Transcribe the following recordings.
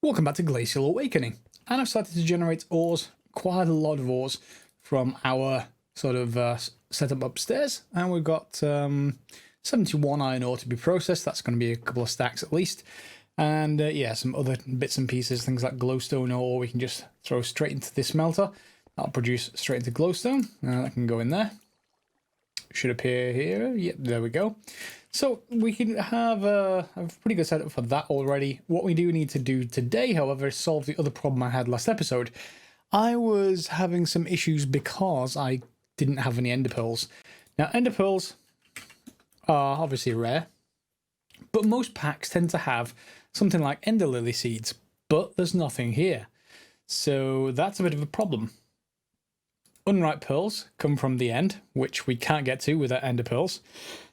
Welcome back to Glacial Awakening, and I've started to generate ores, quite a lot of ores, from our sort of setup upstairs, and we've got 71 iron ore to be processed. That's going to be a couple of stacks at least, and yeah, some other bits and pieces, things like glowstone ore we can just throw straight into this smelter. That'll produce straight into glowstone, that can go in there. Should appear here. Yep, there we go. So we can have a pretty good setup for that already. What we do need to do today, however, is solve the other problem I had last episode. I was having some issues because I didn't have any ender pearls. Now, ender pearls are obviously rare, but most packs tend to have something like ender lily seeds, but there's nothing here. So that's a bit of a problem. Unripe pearls come from the end, which we can't get to without ender pearls.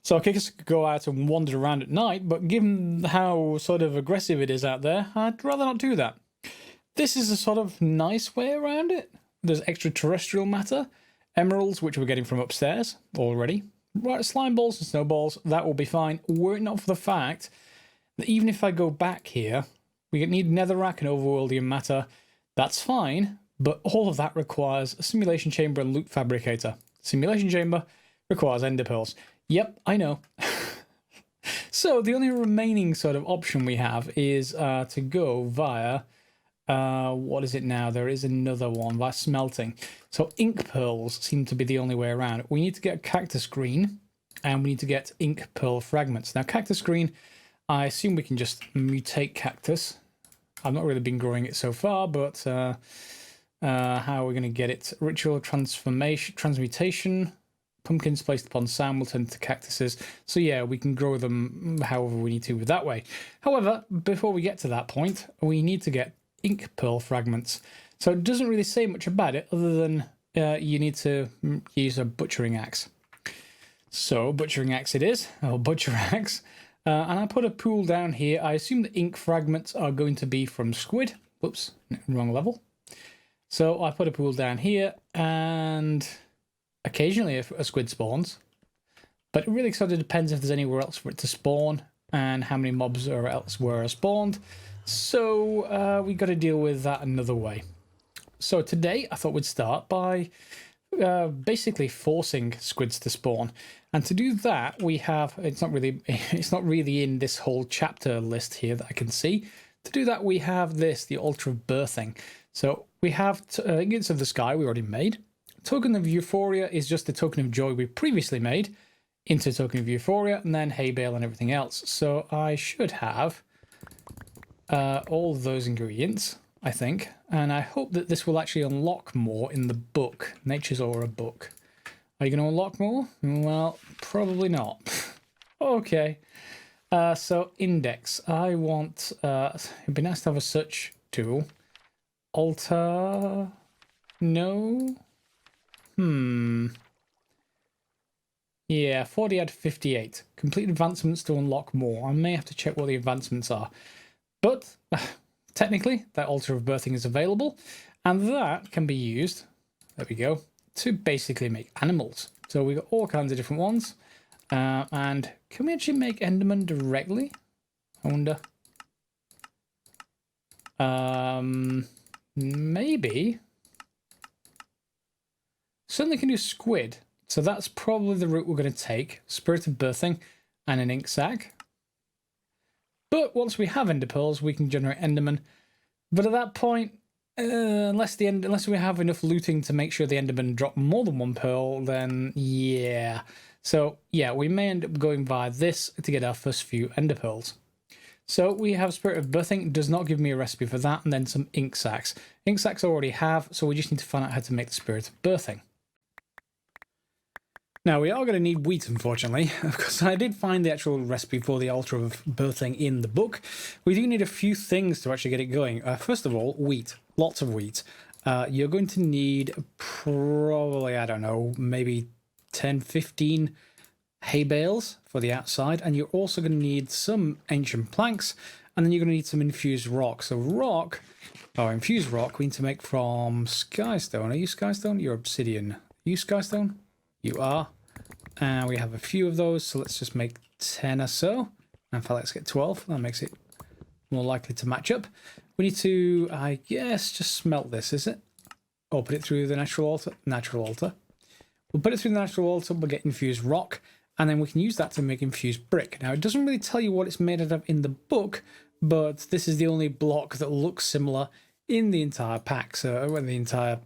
So I guess I could go out and wander around at night, but given how sort of aggressive it is out there, I'd rather not do that. This is a sort of nice way around it. There's extraterrestrial matter, emeralds, which we're getting from upstairs already. Right, slime balls and snowballs, that will be fine. Were it not for the fact that even if I go back here, we need netherrack and overworldian matter. That's fine. But all of that requires a simulation chamber and loot fabricator. Simulation chamber requires ender pearls. Yep, I know. So the only remaining sort of option we have is to go via, what is it now? There is another one, via smelting. So ink pearls seem to be the only way around. We need to get cactus green, and we need to get ink pearl fragments. Now cactus green, I assume we can just mutate cactus. I've not really been growing it so far, but... how are we going to get it? Ritual transmutation. Pumpkins placed upon sand will turn into cactuses. So yeah, we can grow them however we need to with that way. However, before we get to that point, we need to get ink pearl fragments. So it doesn't really say much about it other than you need to use a butchering axe. So butchering axe it is, or butcher axe. And I put a pool down here. I assume the ink fragments are going to be from squid. Whoops, wrong level. So I put a pool down here, and occasionally a squid spawns. But it really sort of depends if there's anywhere else for it to spawn, and how many mobs are elsewhere are spawned. So we got to deal with that another way. So today I thought we'd start by basically forcing squids to spawn. And to do that, we have, it's not really in this whole chapter list here that I can see. To do that, we have this, the altar of birthing. So we have Ingots of the Sky we already made. Token of Euphoria is just the token of joy we previously made into token of Euphoria, and then hay bale and everything else. So I should have all of those ingredients, I think. And I hope that this will actually unlock more in the book, Nature's Aura book. Are you going to unlock more? Well, probably not. Okay. So index. I want, it'd be nice to have a search tool. Altar, no, yeah, 40 out of 58. Complete advancements to unlock more. I may have to check what the advancements are. But, technically, that altar of birthing is available, and that can be used, there we go, to basically make animals. So we've got all kinds of different ones, and can we actually make Enderman directly? I wonder. Maybe. Certainly can do squid. So that's probably the route we're going to take. Spirit of birthing and an ink sac. But once we have ender pearls, we can generate enderman. But at that point, unless we have enough looting to make sure the enderman drop more than one pearl, then yeah. So yeah, we may end up going via this to get our first few ender pearls. So we have Spirit of Birthing, does not give me a recipe for that, and then some ink sacs. Ink sacs I already have, so we just need to find out how to make the Spirit of Birthing. Now we are going to need wheat, unfortunately, because I did find the actual recipe for the altar of birthing in the book. We do need a few things to actually get it going. First of all, wheat. Lots of wheat. You're going to need probably, I don't know, maybe 10, 15 hay bales for the outside, and you're also going to need some ancient planks, and then you're going to need some infused rock. So rock, or infused rock, we need to make from skystone. Are you skystone? You're obsidian. Are you skystone? You are. And we have a few of those, so let's just make 10 or so. In fact, let's get 12. That makes it more likely to match up. We need to, I guess, just smelt this, is it? Or put it through the natural altar. We'll put it through the natural altar, we'll get infused rock, and then we can use that to make infused brick. Now, it doesn't really tell you what it's made out of in the book, but this is the only block that looks similar in the entire pack, so in the entire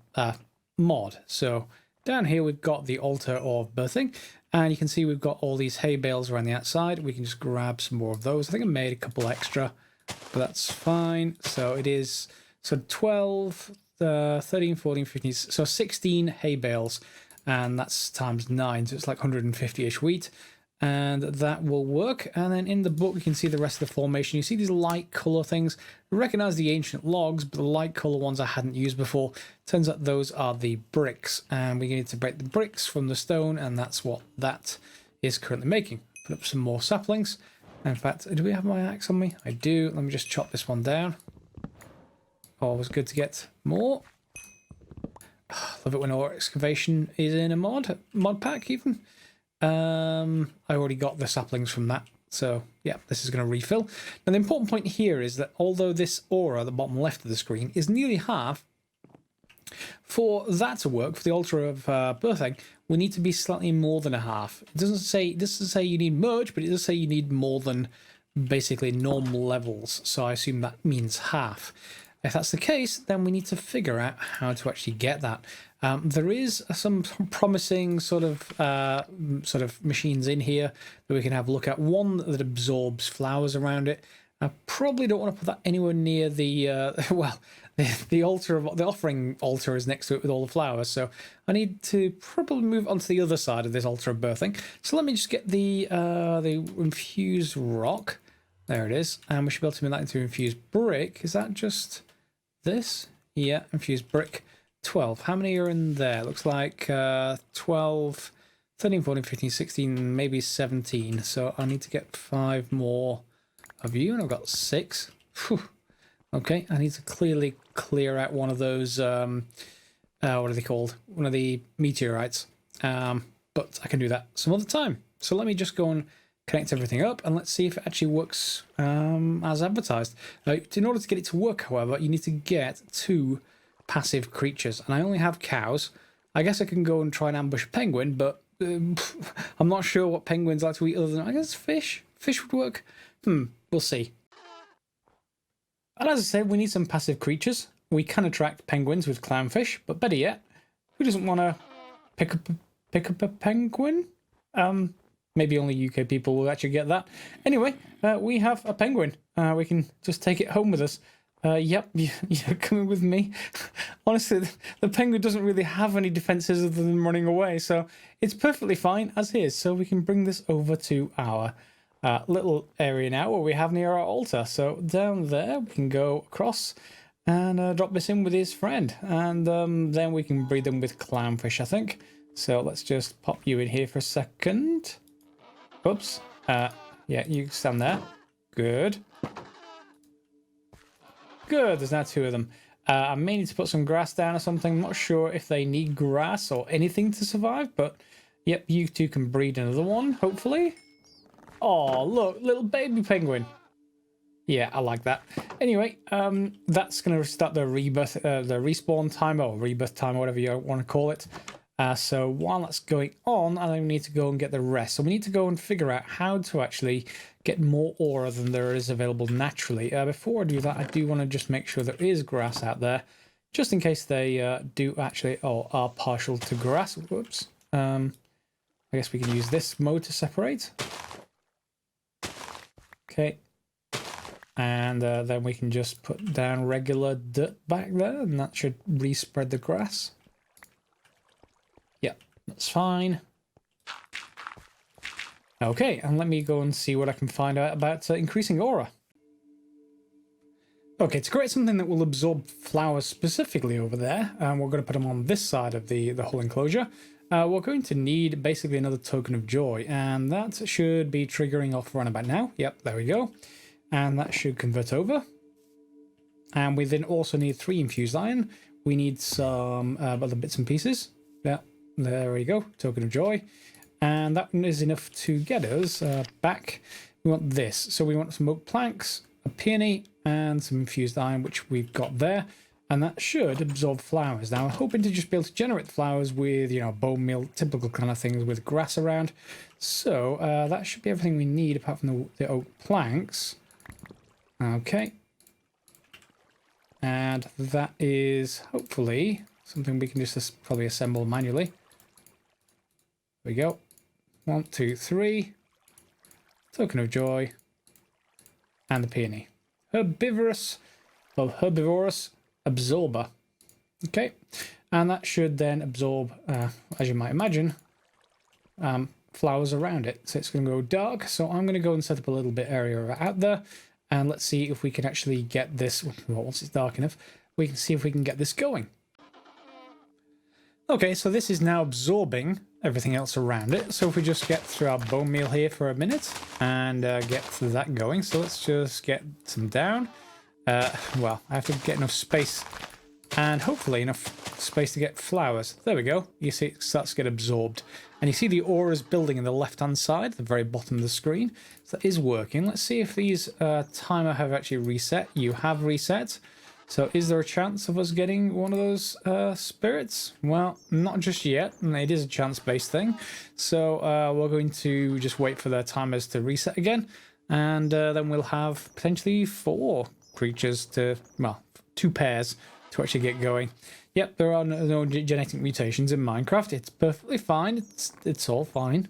mod. So down here we've got the altar of birthing, and you can see we've got all these hay bales around the outside. We can just grab some more of those. I think I made a couple extra, but that's fine. So it is 12, 13, 14, 15, so 16 hay bales, and that's times 9, so it's like 150-ish wheat, and that will work. And then in the book you can see the rest of the formation. You see these light color things. I recognize the ancient logs, but the light color ones I hadn't used before. Turns out those are the bricks, and we need to break the bricks from the stone, and that's what that is currently making. Put up some more saplings. In fact, do we have my axe on me? I do. Let me just chop this one down. Always good to get more. Love it when ore excavation is in a mod pack even. I already got the saplings from that, so yeah, this is going to refill. Now the important point here is that although this aura at the bottom left of the screen is nearly half, for that to work, for the altar of birthing, we need to be slightly more than a half. It doesn't say you need much, but it does say you need more than basically normal levels, so I assume that means half. If that's the case, then we need to figure out how to actually get that. There is some promising sort of machines in here that we can have a look at. One that absorbs flowers around it. I probably don't want to put that anywhere near the the altar of the offering altar is next to it with all the flowers. So I need to probably move onto the other side of this altar of birthing. So let me just get the infused rock. There it is, and we should be able to make that into infused brick. Is that just this? Yeah, infused brick. 12. How many are in there? Looks like 12, 13, 14, 15, 16, maybe 17. So I need to get 5 more of you, and I've got 6. Whew. Okay, I need to clearly clear out one of those, what are they called? One of the meteorites. But I can do that some other time. So let me just go and connect everything up, and let's see if it actually works as advertised. In order to get it to work, however, you need to get 2 passive creatures, and I only have cows. I guess I can go and try and ambush a penguin, but I'm not sure what penguins like to eat other than, I guess, fish. Fish would work. We'll see. And as I said, we need some passive creatures. We can attract penguins with clownfish, but better yet, who doesn't want to pick up a penguin? Maybe only UK people will actually get that. Anyway, we have a penguin. We can just take it home with us. Yep, you're coming with me. Honestly, the penguin doesn't really have any defenses other than running away, so it's perfectly fine as is. So we can bring this over to our little area now where we have near our altar. So down there, we can go across and drop this in with his friend. And then we can breed them with clownfish, I think. So let's just pop you in here for a second. Oops. Yeah, you stand there. Good. Good, there's now 2 of them. I may need to put some grass down or something. I'm not sure if they need grass or anything to survive, but yep, you 2 can breed another one, hopefully. Oh, look, little baby penguin. Yeah, I like that. Anyway, that's going to start the rebirth, the respawn time, or rebirth time, whatever you want to call it. So while that's going on, I think we need to go and get the rest. So we need to go and figure out how to actually get more aura than there is available naturally. Before I do that, I do want to just make sure there is grass out there, just in case they do actually, are partial to grass. Whoops. I guess we can use this mode to separate. Okay. And then we can just put down regular dirt back there, and that should re-spread the grass. Yeah, that's fine. Okay, and let me go and see what I can find out about increasing aura. Okay, to create something that will absorb flowers specifically over there, and we're going to put them on this side of the whole enclosure, we're going to need basically another token of joy, and that should be triggering off around about now. Yep, there we go. And that should convert over. And we then also need 3 infused iron. We need some other bits and pieces. Yeah, there we go, token of joy. And that is enough to get us back. We want this. So we want some oak planks, a peony, and some infused iron, which we've got there. And that should absorb flowers. Now, I'm hoping to just be able to generate flowers with, you know, bone meal, typical kind of things with grass around. So that should be everything we need apart from the oak planks. Okay. And that is hopefully something we can just probably assemble manually. There we go. 1, 2, 3. Token of joy. And the peony. Herbivorous absorber. Okay, and that should then absorb, as you might imagine, flowers around it. So it's going to go dark. So I'm going to go and set up a little bit area out there, and let's see if we can actually get this. Well, once it's dark enough, we can see if we can get this going. Okay, so this is now absorbing everything else around it. So if we just get through our bone meal here for a minute and get that going. So let's just get some down. Well, I have to get enough space and hopefully enough space to get flowers. There we go. You see it starts to get absorbed. And you see the auras building in the left-hand side, the very bottom of the screen. So that is working. Let's see if these timer have actually reset. You have reset. So is there a chance of us getting one of those spirits? Well, not just yet. It is a chance-based thing. So we're going to just wait for the timers to reset again. And then we'll have potentially 4 creatures to, well, 2 pairs to actually get going. Yep, there are no genetic mutations in Minecraft. It's perfectly fine. It's all fine.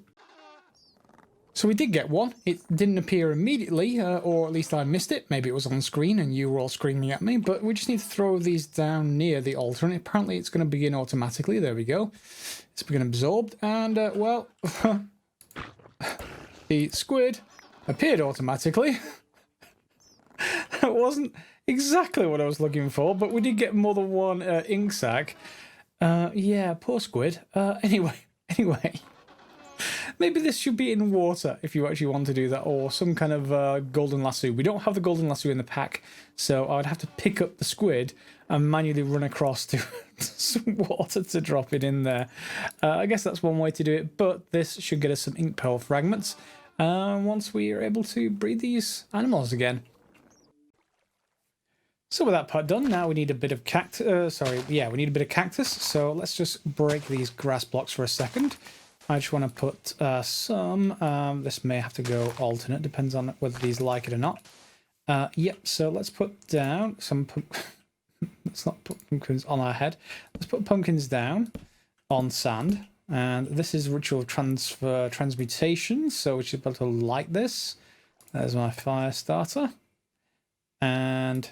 So we did get one. It didn't appear immediately, or at least I missed it. Maybe it was on screen and you were all screaming at me, but we just need to throw these down near the altar, and apparently it's going to begin automatically. There we go. It's being absorbed, and, well, the squid appeared automatically. That wasn't exactly what I was looking for, but we did get more than one ink sac. Yeah, poor squid. Anyway. Maybe this should be in water if you actually want to do that, or some kind of golden lasso. We don't have the golden lasso in the pack, so I'd have to pick up the squid and manually run across to some water to drop it in there. I guess that's one way to do it, but this should get us some ink pearl fragments once we are able to breed these animals again. So with that part done, now we need a bit of cactus. We need a bit of cactus. So let's just break these grass blocks for a second. I just want to put some. This may have to go alternate, depends on whether these like it or not. Yep. So let's put down some. Let's not put pumpkins on our head. Let's put pumpkins down on sand. And this is ritual transmutation. So we should be able to light this. There's my fire starter, and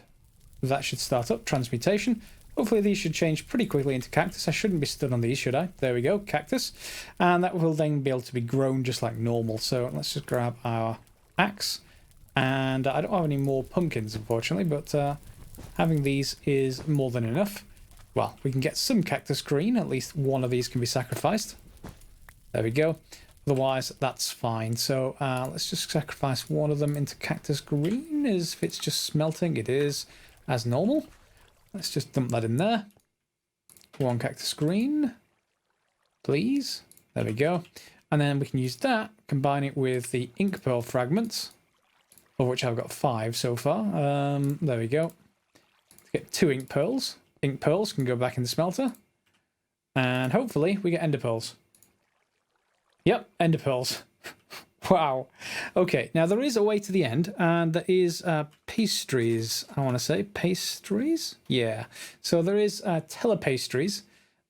that should start up transmutation. Hopefully these should change pretty quickly into cactus. I shouldn't be stood on these, should I? There we go, cactus. And that will then be able to be grown just like normal. So let's just grab our axe. And I don't have any more pumpkins, unfortunately, but having these is more than enough. Well, we can get some cactus green. At least one of these can be sacrificed. There we go. Otherwise, that's fine. So let's just sacrifice one of them into cactus green. If it's just smelting, it is as normal. Let's just dump that in there. 1 cactus green, please. There we go. And then we can use that, combine it with the ink pearl fragments, of which I've got 5 so far. There we go. Get 2 ink pearls. Ink pearls can go back in the smelter. And hopefully we get ender pearls. Yep, ender pearls. Wow. Okay, now there is a way to the end, and there is pastries, I want to say. Pastries? Yeah. So there is telepastries,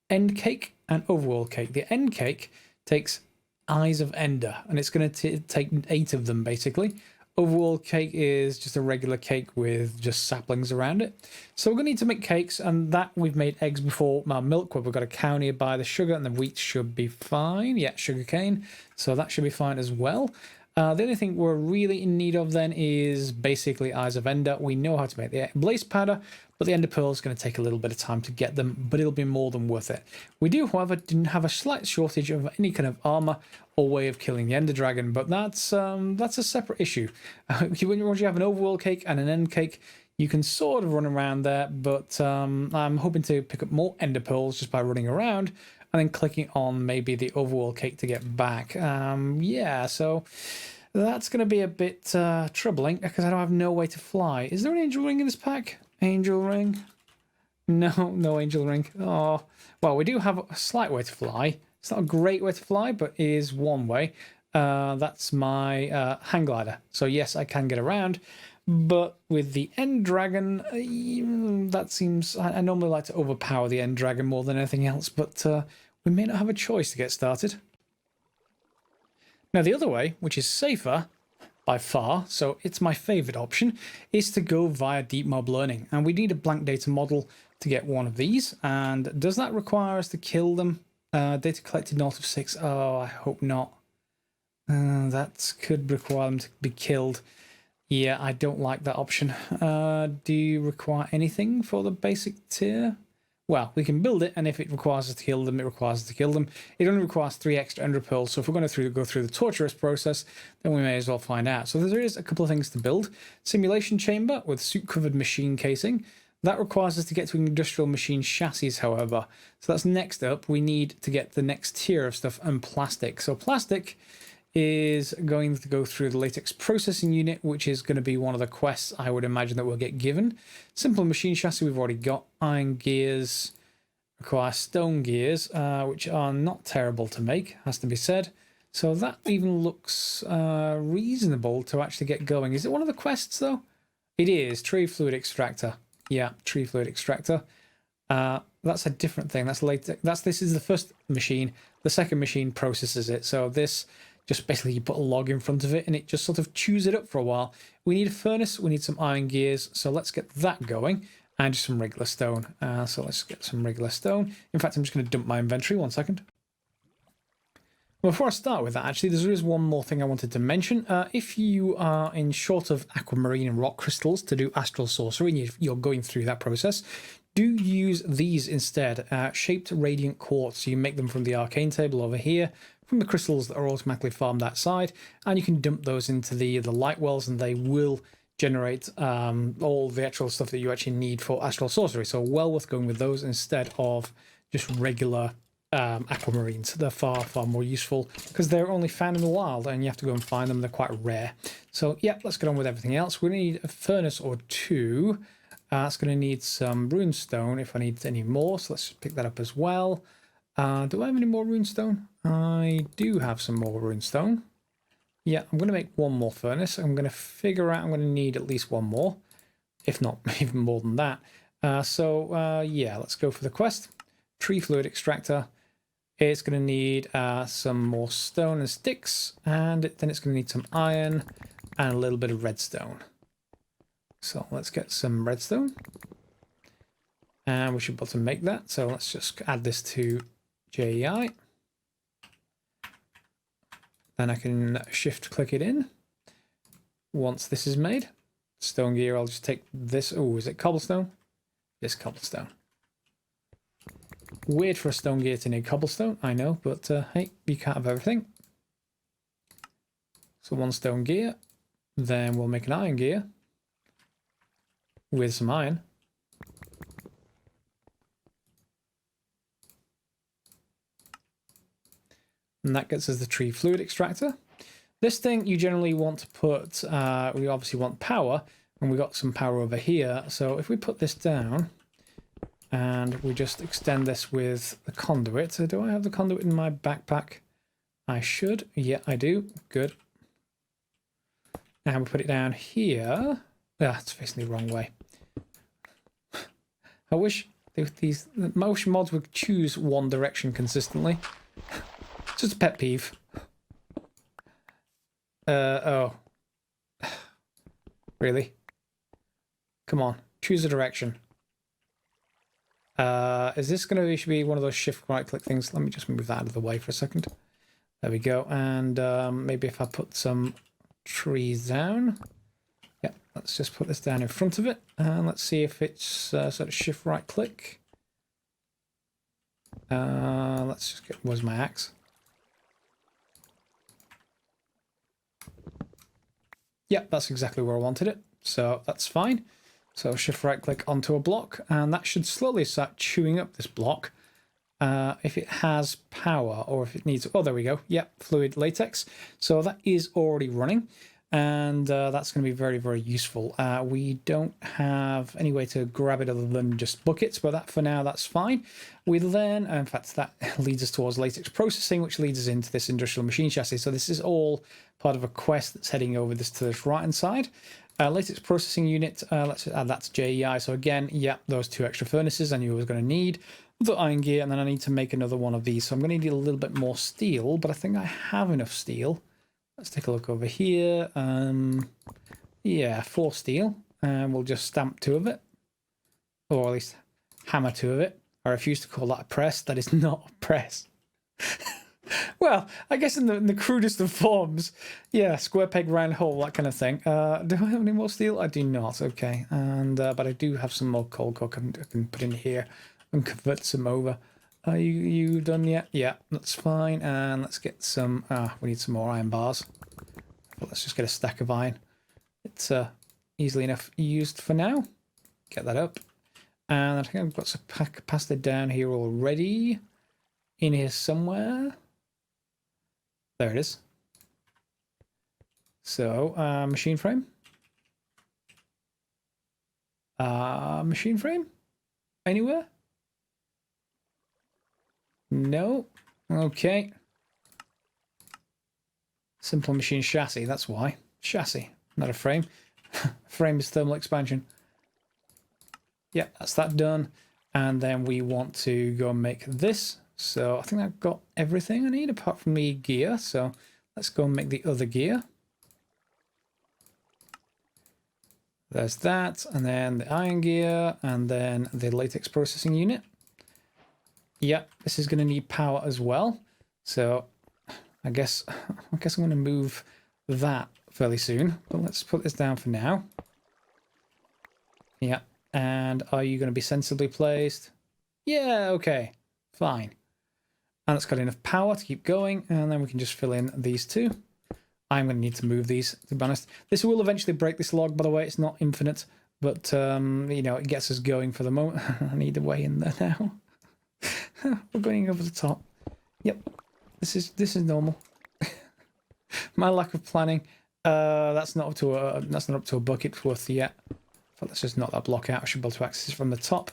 end cake, and overworld cake. The end cake takes eyes of ender, and it's going to take 8 of them, basically. Overworld cake is just a regular cake with just saplings around it. So we're going to need to make cakes, and that we've made eggs before. Milk, where we've got a cow nearby. The sugar and the wheat should be fine. Yeah, sugar cane. So that should be fine as well. The only thing we're really in need of then is basically eyes of ender. We know how to make the blaze powder, but the ender pearl is going to take a little bit of time to get them, but it'll be more than worth it. We do, however, have a slight shortage of any kind of armor or way of killing the ender dragon, but that's a separate issue. Once you have an overworld cake and an end cake, you can sort of run around there, but I'm hoping to pick up more ender pearls just by running around and then clicking on maybe the overworld cake to get back. Yeah, so That's going to be a bit troubling because I don't have no way to fly. Is there an angel ring in this pack? Angel ring? No, no angel ring. Oh, well, we do have a slight way to fly. It's not a great way to fly, but it is one way. That's my hang glider. So yes, I can get around. But with the end dragon, that seems... I normally like to overpower the end dragon more than anything else, but we may not have a choice to get started. Now the other way, which is safer by far, so it's my favourite option, is to go via deep mob learning. And we need a blank data model to get one of these. And does that require us to kill them? Data collected north of 6. Oh, I hope not. That could require them to be killed. Yeah, I don't like that option. Do you require anything for the basic tier? Well, we can build it, and if it requires us to kill them, it requires us to kill them. It only requires 3 extra ender pearls, so if we're going to go through the torturous process, then we may as well find out. So there is a couple of things to build. Simulation chamber with suit-covered machine casing. That requires us to get to industrial machine chassis, however. So that's next up. We need to get the next tier of stuff, and plastic. So plastic is going to go through the latex processing unit, which is going to be one of the quests I would imagine that we'll get given. Simple machine chassis we've already got. Iron gears require stone gears, which are not terrible to make, has to be said. So that even looks reasonable to actually get going. Is it one of the quests though? It is. Tree fluid extractor. Yeah, tree fluid extractor. That's a different thing. That's latex. This is the first machine. The second machine processes it. So this just basically you put a log in front of it and it just sort of chews it up for a while. We need a furnace. We need some iron gears. So let's get that going and just some regular stone. So let's get some regular stone. In fact, I'm just going to dump my inventory. 1 second. Before I start with that, actually, there is one more thing I wanted to mention. If you are in short of aquamarine and rock crystals to do astral sorcery, and you're going through that process, do use these instead. Shaped radiant quartz. So you make them from the arcane table over here, from the crystals that are automatically farmed that side, and you can dump those into the light wells, and they will generate all the actual stuff that you actually need for astral sorcery. So well worth going with those instead of just regular aquamarines. They're far more useful because they're only found in the wild and you have to go and find them. They're quite rare. So yeah, let's get on with everything else. We need a furnace or 2. It's going to need some runestone if I need any more, so let's pick that up as well. Do I have any more runestone? I do have some more runestone. Yeah, I'm going to make 1 more furnace. I'm going to figure out I'm going to need at least 1 more, if not even more than that. Yeah, let's go for the quest. Tree fluid extractor. It's going to need some more stone and sticks, and then it's going to need some iron and a little bit of redstone. So let's get some redstone. And we should be able to make that. So let's just add this to JEI. Then I can shift click it in. Once this is made, stone gear, I'll just take this. Oh, is it cobblestone? It's cobblestone. Weird for a stone gear to need cobblestone, I know, but hey, you can't have everything. So 1 stone gear, then we'll make an iron gear with some iron. And that gets us the tree fluid extractor. This thing you generally want to put, we obviously want power, and we got some power over here. So if we put this down, and we just extend this with the conduit. So do I have the conduit in my backpack? I should. Yeah, I do. Good. And we put it down here. Ah, it's facing the wrong way. I wish these motion mods would choose one direction consistently. It's just a pet peeve. Oh. Really? Come on, choose a direction. Is this going to be one of those shift right click things? Let me just move that out of the way for a second. There we go. And maybe if I put some trees down. Yeah, let's just put this down in front of it. And let's see if it's sort of shift right click. Let's just get, where's my axe? Yeah, that's exactly where I wanted it. So that's fine. So shift right click onto a block, and that should slowly start chewing up this block. if it has power or if it needs... Oh, there we go. Yep, fluid latex. So that is already running, and that's going to be very, very useful. We don't have any way to grab it other than just buckets, but that for now, that's fine. We then, in fact, that leads us towards latex processing, which leads us into this industrial machine chassis. So this is all part of a quest that's heading over this to this right-hand side. Latex processing unit, let's add that to JEI. So again, yeah, those 2 extra furnaces I knew I was going to need. The iron gear, and then I need to make another one of these. So I'm going to need a little bit more steel, but I think I have enough steel. Let's take a look over here. Yeah, 4 steel, and we'll just stamp 2 of it, or at least hammer 2 of it. I refuse to call that a press. That is not a press. Well, I guess in the crudest of forms, yeah, square peg, round hole, that kind of thing. Do I have any more steel? I do not. Okay, and but I do have some more coal coke I can put in here and convert some over. Are you done yet? Yeah, that's fine. And let's get some. We need some more iron bars. But let's just get a stack of iron. It's easily enough used for now. Get that up, and I think I've got some capacity down here already. In here somewhere. There it is. So, machine frame. Machine frame? Anywhere? No. Okay. Simple machine chassis, that's why. Chassis, not a frame. Frame is thermal expansion. Yep, that's that done. And then we want to go and make this. So I think I've got everything I need apart from the gear. So let's go and make the other gear. There's that, and then the iron gear, and then the latex processing unit. Yep, this is going to need power as well. So I guess I'm going to move that fairly soon. But let's put this down for now. Yeah, and are you going to be sensibly placed? Yeah, okay, fine. And it's got enough power to keep going, and then we can just fill in these 2. I'm going to need to move these, to be honest. This will eventually break this log, by the way. It's not infinite, but, you know, it gets us going for the moment. I need a way in there now. We're going over the top. Yep, this is normal. My lack of planning. That's not up to a bucket worth yet. But let's just knock that block out. I should be able to access it from the top.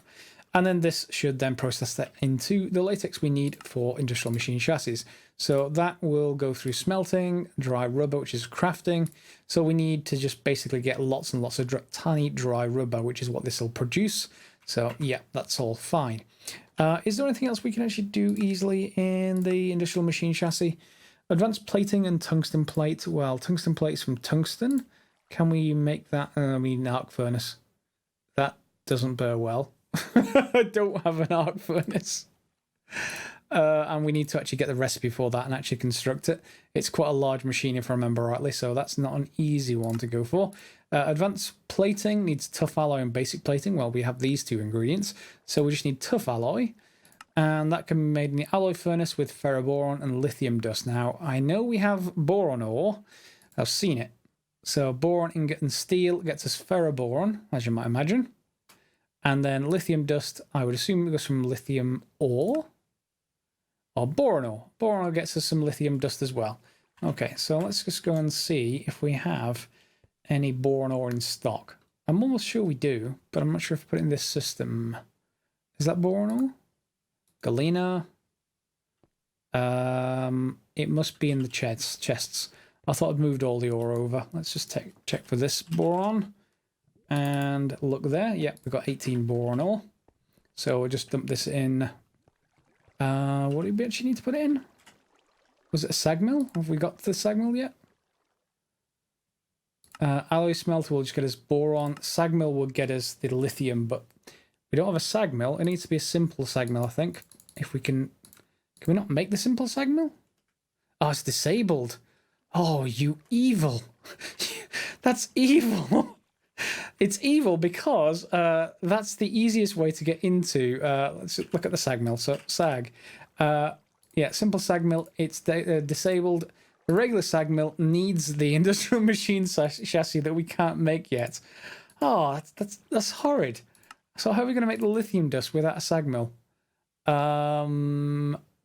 And then this should then process that into the latex we need for industrial machine chassis. So that will go through smelting, dry rubber, which is crafting. So we need to just basically get lots and lots of tiny dry rubber, which is what this will produce. So yeah, that's all fine. Is there anything else we can actually do easily in the industrial machine chassis? Advanced plating and tungsten plate. Well, tungsten plates from tungsten. Can we make that? I mean, arc furnace. That doesn't bear well. I don't have an arc furnace. And we need to actually get the recipe for that and actually construct it. It's quite a large machine if I remember rightly, so that's not an easy one to go for. Advanced plating needs tough alloy and basic plating. Well, we have these 2 ingredients, so we just need tough alloy. And that can be made in the alloy furnace with ferroboron and lithium dust. Now, I know we have boron ore. I've seen it. So boron ingot and steel gets us ferroboron, as you might imagine. And then lithium dust, I would assume it goes from lithium ore. Or boron ore. Boron ore gets us some lithium dust as well. Okay, so let's just go and see if we have any boron ore in stock. I'm almost sure we do, but I'm not sure if I put it in this system. Is that boron ore? Galena. It must be in the chests. I thought I'd moved all the ore over. Let's just check for this boron. And look there. Yep, we've got 18 boron ore. So we'll just dump this in. What do we actually need to put it in? Was it a sag mill? Have we got to the sag mill yet? Alloy smelter will just get us boron. Sag mill will get us the lithium, but we don't have a sag mill. It needs to be a simple sag mill, I think. If we can we not make the simple sag mill? Oh, it's disabled. Oh, you evil. That's evil. It's evil because that's the easiest way to get into. Let's look at the sag mill. So sag. Yeah, simple sag mill. It's disabled. The regular sag mill needs the industrial machine chassis that we can't make yet. Oh, that's horrid. So how are we going to make the lithium dust without a sag mill?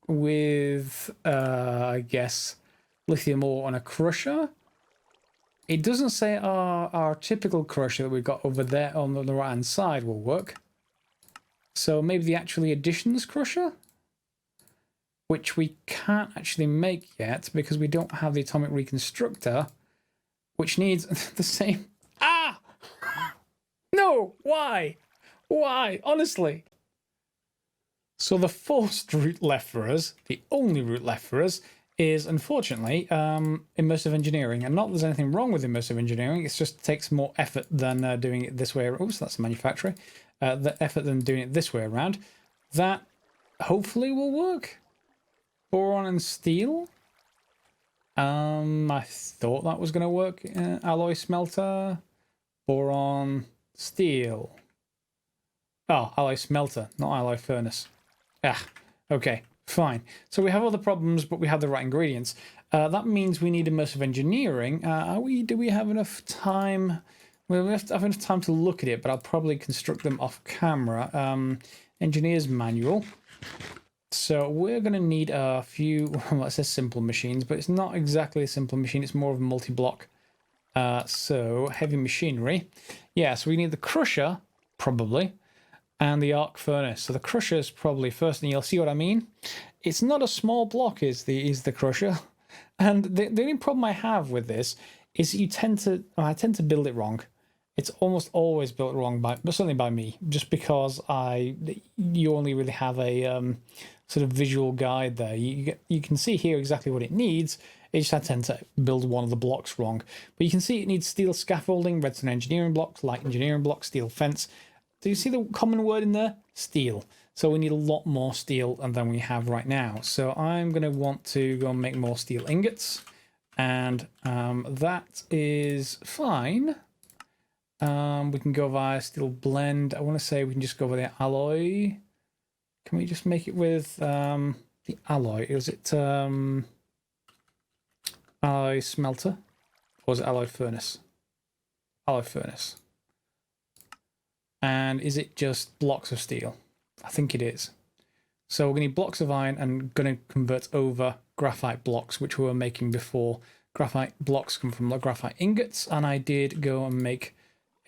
with, I guess, lithium ore on a crusher. It doesn't say our typical crusher that we've got over there on the right-hand side will work. So maybe the actually additions crusher, which we can't actually make yet because we don't have the atomic reconstructor, which needs the same... Ah! No! Why? Why? Honestly. So the forced route left for us, the only route left for us, is unfortunately immersive engineering. And not that there's anything wrong with immersive engineering, it just takes more effort than doing it this way. Oops, that's the manufacturer. The effort than doing it this way around. That hopefully will work. Boron and steel. I thought that was going to work. Alloy smelter. Boron, steel. Oh, alloy smelter, not alloy furnace. Ah, okay, fine. So we have other problems, but we have the right ingredients. That means we need immersive engineering. Do we have enough time? Well, we have to have enough time to look at it, but I'll probably construct them off camera. Engineer's manual. So we're going to need a few, well, it says simple machines, but it's not exactly a simple machine. It's more of a multi-block. So heavy machinery. Yeah, so we need the crusher, probably, and the arc furnace. So the crusher is probably first, and you'll see what I mean. It's not a small block, is the crusher. And the only problem I have with this is I tend to build it wrong. It's almost always built wrong but certainly by me, just because you only really have a sort of visual guide there. You can see here exactly what it needs. It's just I tend to build one of the blocks wrong. But you can see it needs steel scaffolding, redstone engineering blocks, light engineering blocks, steel fence. Do you see the common word in there? Steel. So we need a lot more steel than we have right now. So I'm going to want to go and make more steel ingots. And that is fine. We can go via steel blend. I want to say we can just go with the alloy. Can we just make it with the alloy? Is it alloy smelter? Or is it alloy furnace? Alloy furnace. And is it just blocks of steel? I think it is. So we're going to need blocks of iron and going to convert over graphite blocks, which we were making before. Graphite blocks come from graphite ingots, and I did go and make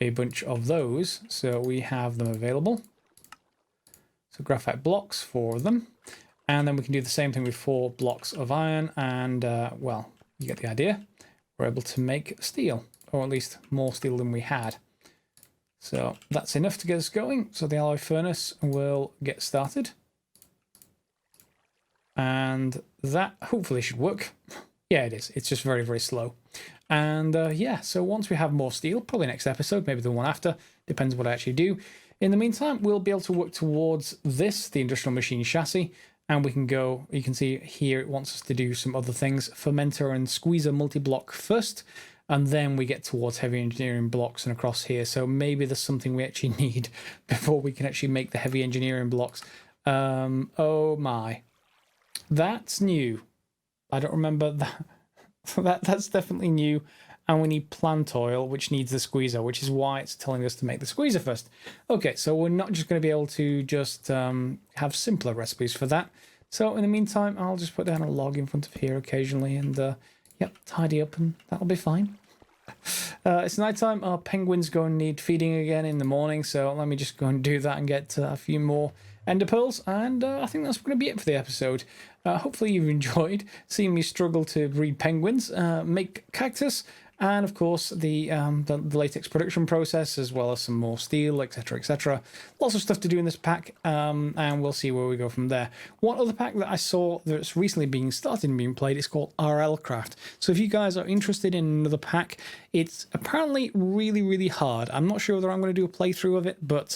a bunch of those, so we have them available. So graphite blocks, 4 of them, and then we can do the same thing with 4 blocks of iron, and well, you get the idea. We're able to make steel, or at least more steel than we had. So that's enough to get us going. So the alloy furnace will get started, and that hopefully should work. Yeah, it is. It's just very, very slow. And yeah, so once we have more steel, probably next episode, maybe the one after, depends what I actually do. In the meantime, we'll be able to work towards this, the industrial machine chassis, and we can go, you can see here it wants us to do some other things, fermenter and squeezer multi-block first, and then we get towards heavy engineering blocks and across here. So maybe there's something we actually need before we can actually make the heavy engineering blocks. Oh my, that's new. I don't remember that. That's definitely new. And we need plant oil, which needs the squeezer, which is why it's telling us to make the squeezer first. Okay, so we're not just going to be able to just have simpler recipes for that. So in the meantime, I'll just put down a log in front of here occasionally and, yep, tidy up and that'll be fine. It's nighttime. Our penguins go and need feeding again in the morning, so let me just go and do that and get a few more ender pearls, and I think that's going to be it for the episode. Hopefully you've enjoyed seeing me struggle to breed penguins, make cactus, and of course the latex production process, as well as some more steel, etc, etc. Lots of stuff to do in this pack, and we'll see where we go from there. One other pack that I saw that's recently being started and being played is called RL Craft. So if you guys are interested in another pack, it's apparently really, really hard. I'm not sure whether I'm going to do a playthrough of it, but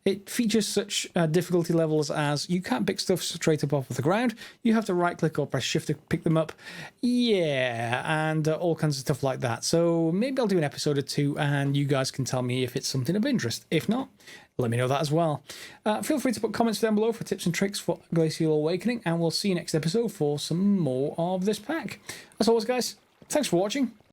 it features such difficulty levels as you can't pick stuff straight up off of the ground. You have to right click or press shift to pick them up. Yeah, and all kinds of stuff like that. So maybe I'll do an episode or two and you guys can tell me if it's something of interest. If not, let me know that as well. Feel free to put comments down below for tips and tricks for Glacial Awakening, and we'll see you next episode for some more of this pack. As always, guys, thanks for watching.